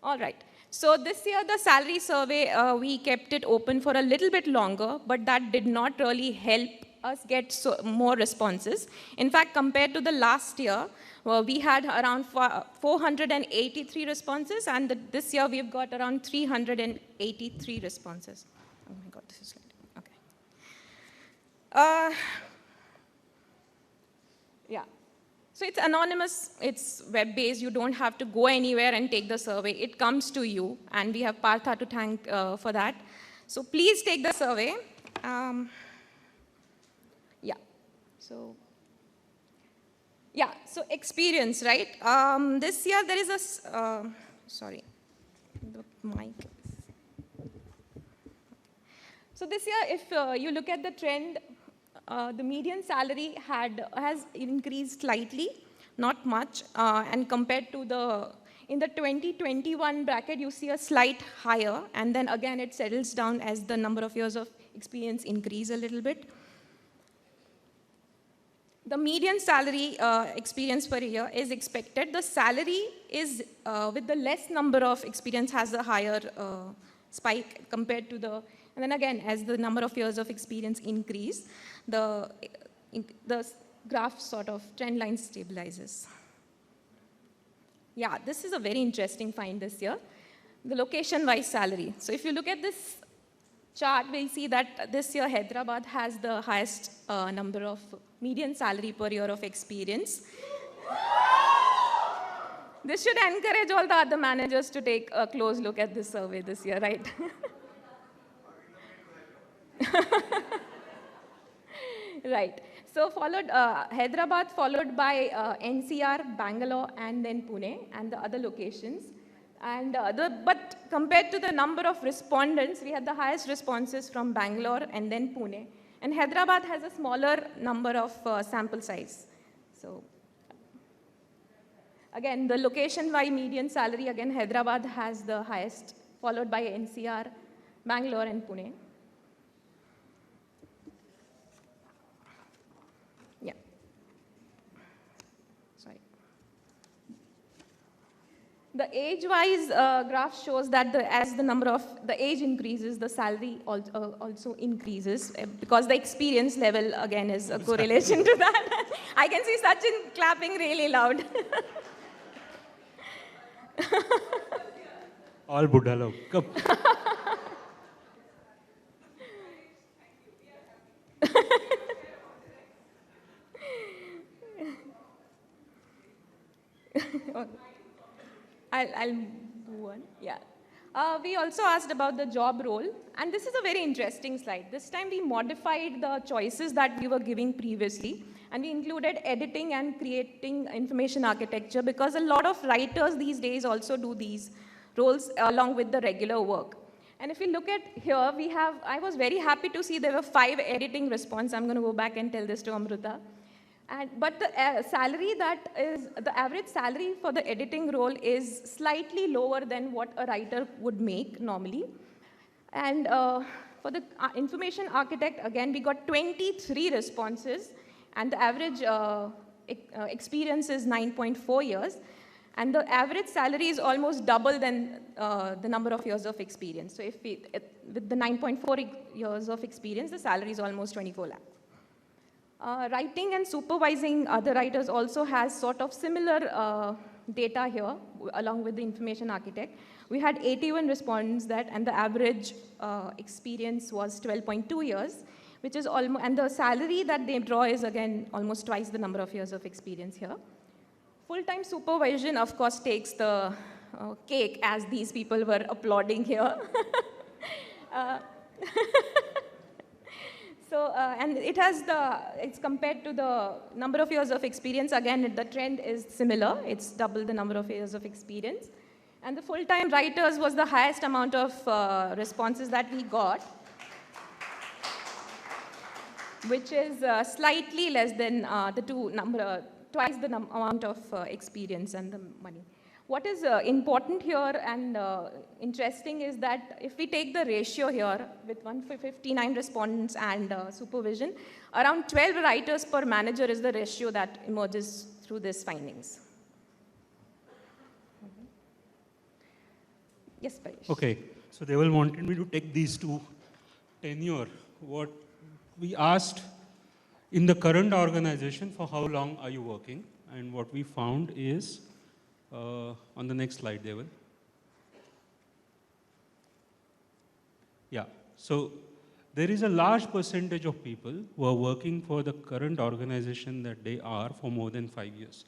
All right. So this year, the salary survey, we kept it open for a little bit longer, but that did not really help us get more responses. In fact, compared to the last year, we had around 483 responses, and this year we've got around 383 responses. Oh my God, this is late. Okay. Yeah. So it's anonymous, it's web-based, you don't have to go anywhere and take the survey. It comes to you, and we have Partha to thank for that. So please take the survey. So experience, right? This year there is a, sorry, the mic. So this year, if you look at the trend, the median salary has increased slightly, not much, and compared to in the 2021 bracket, you see a slight higher, and then again it settles down as the number of years of experience increase a little bit. The median salary experience per year is expected. The salary is, with the less number of experience, has a higher spike compared to the, and then again, as the number of years of experience increase, the graph sort of trend line stabilizes. Yeah, this is a very interesting find this year. The location-wise salary. So if you look at this chart, we'll see that this year Hyderabad has the highest number of median salary per year of experience. This should encourage all the other managers to take a close look at this survey this year, right? Right. So Hyderabad followed by NCR, Bangalore, and then Pune, and the other locations. And but compared to the number of respondents, we had the highest responses from Bangalore and then Pune. And Hyderabad has a smaller number of sample size. So again, the location by median salary, again, Hyderabad has the highest, followed by NCR, Bangalore, and Pune. Yeah. Sorry. The age-wise graph shows that as the number of the age increases, the salary also increases because the experience level again is a correlation to that. I can see Sachin clapping really loud. All Buddha love. Come. I'll do one. Yeah. We also asked about the job role, and this is a very interesting slide. This time we modified the choices that we were giving previously, and we included editing and creating information architecture because a lot of writers these days also do these roles along with the regular work. And if you look at here, I was very happy to see there were 5 editing responses. I'm going to go back and tell this to Amruta. But the the average salary for the editing role is slightly lower than what a writer would make normally. And for the information architect, again, we got 23 responses, and the average experience is 9.4 years. And the average salary is almost double than the number of years of experience. So with the 9.4 years of experience, the salary is almost 24 lakh. Writing and supervising other writers also has sort of similar data here, along with the information architect. We had 81 respondents and the average experience was 12.2 years, which is almost, and the salary that they draw is again almost twice the number of years of experience here. Full-time supervision, of course, takes the cake, as these people were applauding here. So, and it's compared to the number of years of experience. Again, the trend is similar. It's double the number of years of experience. And the full-time writers was the highest amount of responses that we got, which is slightly less than twice the amount of experience and the money. What is important here and interesting is that if we take the ratio here with 159 respondents and supervision, around 12 writers per manager is the ratio that emerges through these findings. Yes, Paresh. Okay, so they will wanted me to take these two tenure. What we asked in the current organization for how long are you working, and what we found is on the next slide, Deval. Yeah, so there is a large percentage of people who are working for the current organization that they are for more than 5 years,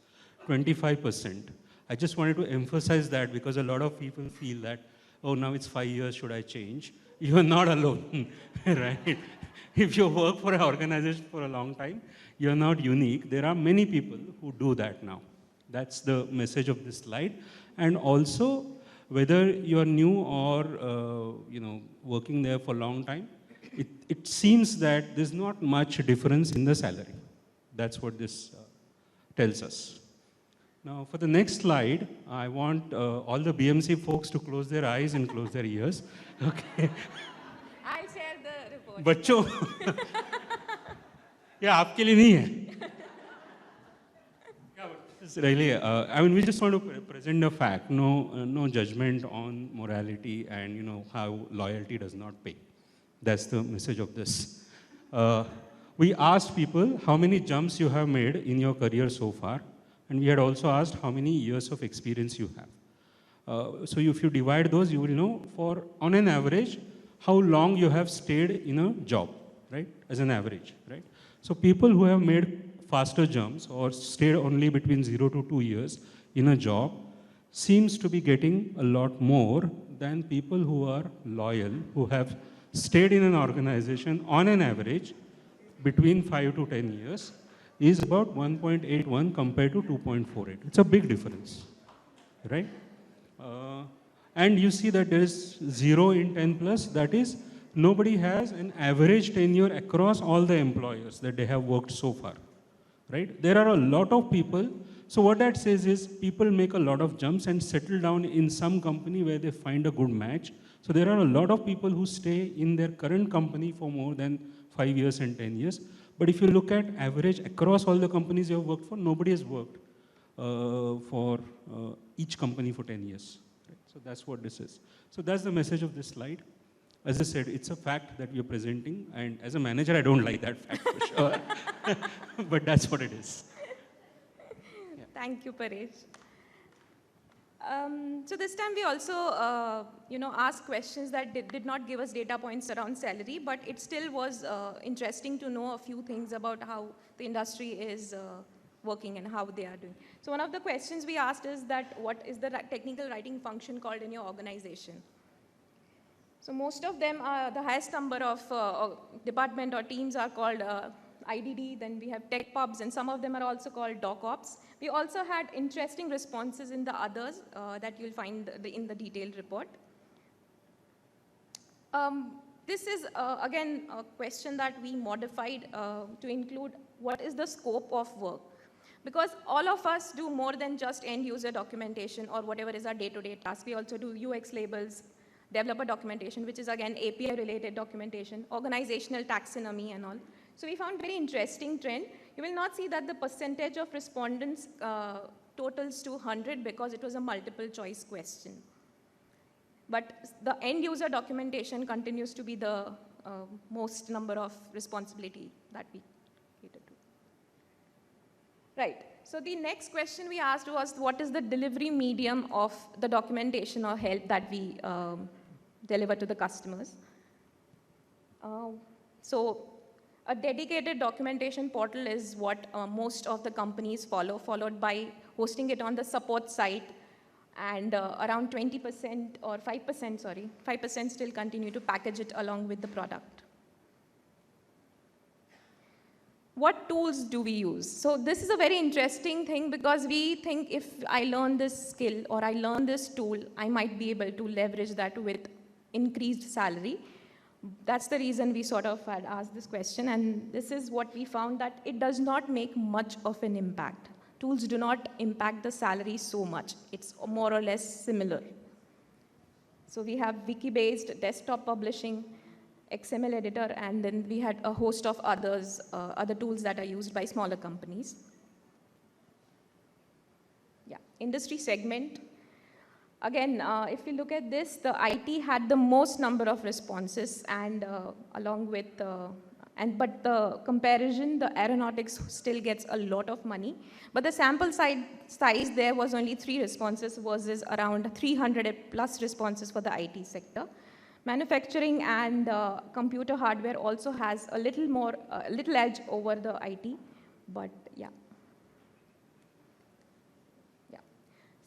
25%. I just wanted to emphasize that because a lot of people feel that, oh, now it's 5 years, should I change? You are not alone, right? If you work for an organization for a long time, you're not unique. There are many people who do that now. That's the message of this slide. And also, whether you're new or working there for a long time, it seems that there's not much difference in the salary. That's what this tells us. Now, for the next slide, I want all the BMC folks to close their eyes and close their ears. Okay. I'll share the report. बच्चों, ये आपके लिए नहीं है. It's really, I mean, we just want to present a fact. No judgment on morality and how loyalty does not pay. That's the message of this. We asked people how many jumps you have made in your career so far, and we had also asked how many years of experience you have. So if you divide those, you will know on an average how long you have stayed in a job, right? As an average, right? So people who have made faster jumps or stayed only between 0 to 2 years in a job seems to be getting a lot more than people who are loyal, who have stayed in an organization on an average between 5 to 10 years is about 1.81 compared to 2.48. It's a big difference, right? And you see that there is 0 in 10 plus, that is, nobody has an average tenure across all the employers that they have worked so far, right? There are a lot of people, so what that says is people make a lot of jumps and settle down in some company where they find a good match. So there are a lot of people who stay in their current company for more than 5 years and 10 years. But if you look at average across all the companies you have worked for, nobody has worked for each company for 10 years. Right? So that's what this is. So that's the message of this slide. As I said, it's a fact that we are presenting, and as a manager, I don't like that fact for sure. But that's what it is. Yeah. Thank you, Paresh. So this time we also, asked questions that did not give us data points around salary, but it still was interesting to know a few things about how the industry is working and how they are doing. So one of the questions we asked is that what is the technical writing function called in your organization? So most of them are, the highest number of department or teams are called IDD, then we have tech pubs, and some of them are also called doc ops. We also had interesting responses in the others that you'll find in the detailed report. This is, again, a question that we modified to include what is the scope of work. Because all of us do more than just end-user documentation or whatever is our day-to-day task. We also do UX labels, developer documentation, which is, again, API-related documentation, organizational taxonomy and all. So we found very interesting trend. You will not see that the percentage of respondents totals to 100 because it was a multiple choice question. But the end user documentation continues to be the most number of responsibility that we cater to. Right, so the next question we asked was what is the delivery medium of the documentation or help that we deliver to the customers. So a dedicated documentation portal is what most of the companies follow, followed by hosting it on the support site, and around 20% or 5%, sorry, 5% still continue to package it along with the product. What tools do we use? So this is a very interesting thing because we think if I learn this skill or I learn this tool, I might be able to leverage that with increased salary. That's the reason we sort of had asked this question, and this is what we found, that it does not make much of an impact. Tools do not impact the salary so much. It's more or less similar. So we have wiki-based desktop publishing, XML editor, and then we had a host of others, other tools that are used by smaller companies. Yeah, industry segment. Again, if you look at this, the IT had the most number of responses, and along with, but the comparison, the aeronautics still gets a lot of money. But the sample size there was only 3 responses versus around 300 plus responses for the IT sector. Manufacturing and computer hardware also has a little more, little edge over the IT, but yeah.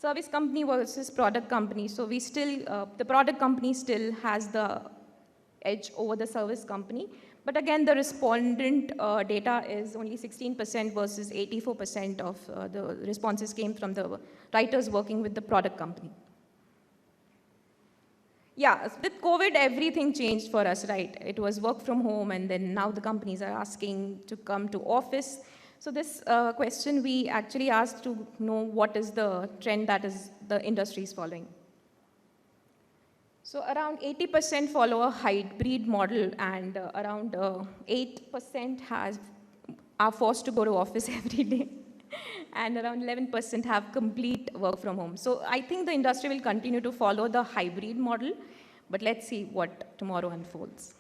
Service company versus product company. So we still, the product company still has the edge over the service company. But again, the respondent data is only 16% versus 84% of the responses came from the writers working with the product company. Yeah, with COVID, everything changed for us, right? It was work from home, and then now the companies are asking to come to office. So this question we actually asked to know what is the trend that is the industry is following. So around 80% follow a hybrid model, and around 8% are forced to go to office every day. And around 11% have complete work from home. So I think the industry will continue to follow the hybrid model, but let's see what tomorrow unfolds.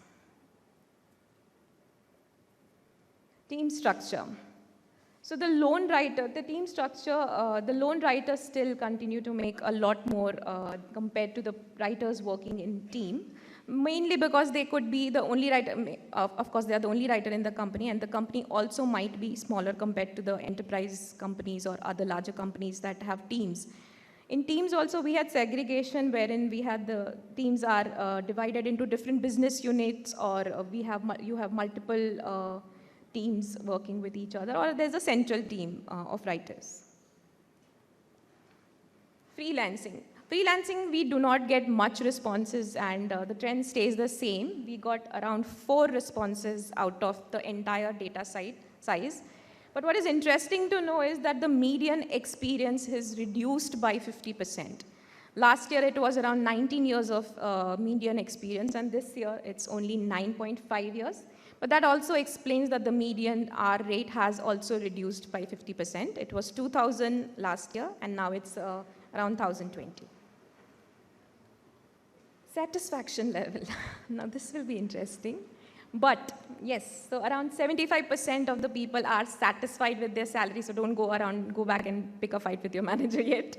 Team structure. So the lone writer, the team structure, the lone writers still continue to make a lot more compared to the writers working in team, mainly because they could be the only writer, of course they are the only writer in the company, and the company also might be smaller compared to the enterprise companies or other larger companies that have teams. In teams also we had segregation, wherein we had the teams are divided into different business units, or you have multiple teams working with each other, or there's a central team of writers. Freelancing. Freelancing, we do not get much responses, and the trend stays the same. We got around 4 responses out of the entire data size. But what is interesting to know is that the median experience is reduced by 50%. Last year, it was around 19 years of median experience, and this year, it's only 9.5 years. But that also explains that the median R rate has also reduced by 50%. It was 2,000 last year, and now it's around 1,020. Satisfaction level. Now this will be interesting. But yes, so around 75% of the people are satisfied with their salary, so don't go back and pick a fight with your manager yet.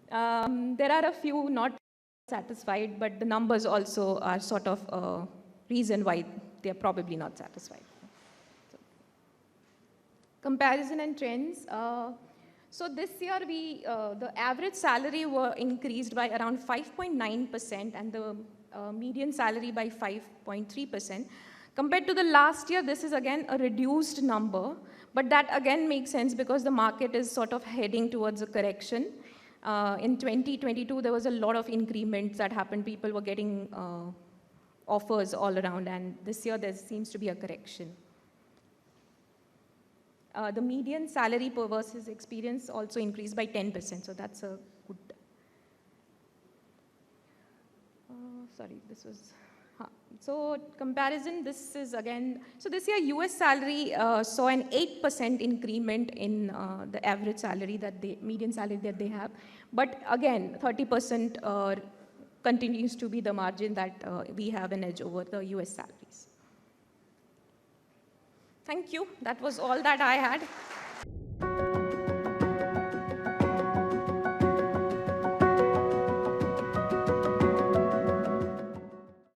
There are a few not satisfied, but the numbers also are sort of a reason why they are probably not satisfied. So, comparison and trends. So this year, the average salary were increased by around 5.9%, and the median salary by 5.3%. Compared to the last year, this is again a reduced number, but that again makes sense because the market is sort of heading towards a correction. In 2022, there was a lot of increments that happened. People were getting offers all around, and this year there seems to be a correction. The median salary per versus experience also increased by 10%, so that's a good. Sorry, this was. So comparison, this is again, so this year US salary saw an 8% increment in the average salary median salary that they have. But again, 30% continues to be the margin that we have an edge over the US salaries. Thank you. That was all that I had.